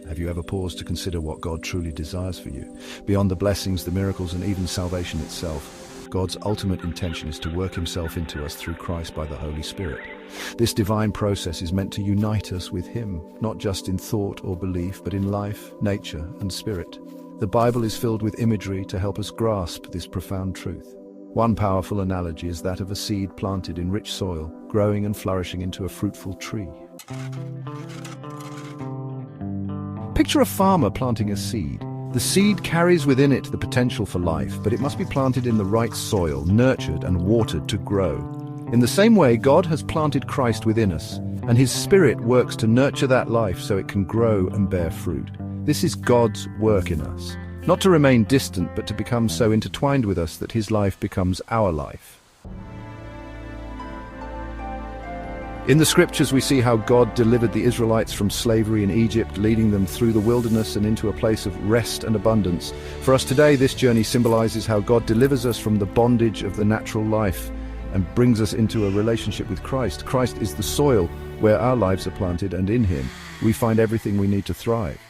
Have you ever paused to consider what God truly desires for you? Beyond the blessings, the miracles, and even salvation itself, God's ultimate intention is to work himself into us through Christ by the Holy Spirit. This divine process is meant to unite us with him, not just in thought or belief, but in life, nature, and spirit. The Bible is filled with imagery to help us grasp this profound truth. One powerful analogy is that of a seed planted in rich soil, growing and flourishing into a fruitful tree. Picture a farmer planting a seed. The seed carries within it the potential for life, but it must be planted in the right soil, nurtured and watered to grow. In the same way, God has planted Christ within us, and his Spirit works to nurture that life so it can grow and bear fruit. This is God's work in us, not to remain distant, but to become so intertwined with us that his life becomes our life. In the scriptures, we see how God delivered the Israelites from slavery in Egypt, leading them through the wilderness and into a place of rest and abundance. For us today, this journey symbolizes how God delivers us from the bondage of the natural life and brings us into a relationship with Christ. Christ is the soil where our lives are planted, and in him we find everything we need to thrive.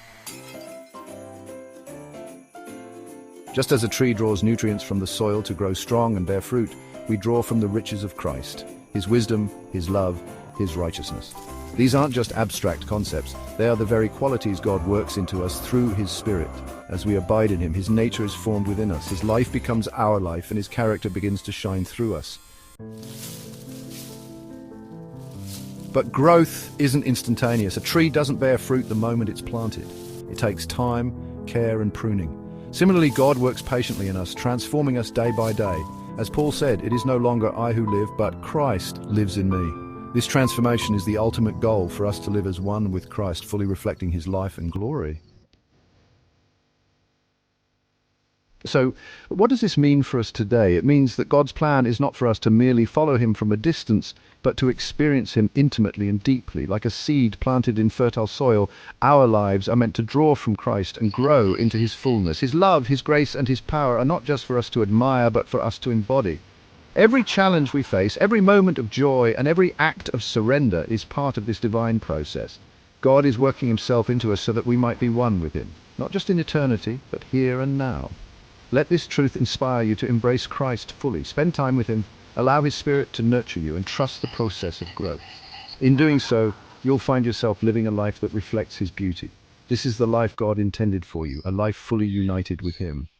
Just as a tree draws nutrients from the soil to grow strong and bear fruit, we draw from the riches of Christ, his wisdom, his love, his righteousness. These aren't just abstract concepts, they are the very qualities God works into us through his Spirit. As we abide in him, his nature is formed within us, his life becomes our life, and his character begins to shine through us. But growth isn't instantaneous. A tree doesn't bear fruit the moment it's planted. It takes time, care, and pruning. Similarly, God works patiently in us, transforming us day by day. As Paul said, "It is no longer I who live, but Christ lives in me." This transformation is the ultimate goal, for us to live as one with Christ, fully reflecting his life and glory. So, what does this mean for us today? It means that God's plan is not for us to merely follow him from a distance, but to experience him intimately and deeply. Like a seed planted in fertile soil, our lives are meant to draw from Christ and grow into his fullness. His love, his grace, and his power are not just for us to admire, but for us to embody. Every challenge we face, every moment of joy, and every act of surrender is part of this divine process. God is working himself into us so that we might be one with him, not just in eternity, but here and now. Let this truth inspire you to embrace Christ fully. Spend time with him, allow his Spirit to nurture you, and trust the process of growth. In doing so, you'll find yourself living a life that reflects his beauty. This is the life God intended for you, a life fully united with him.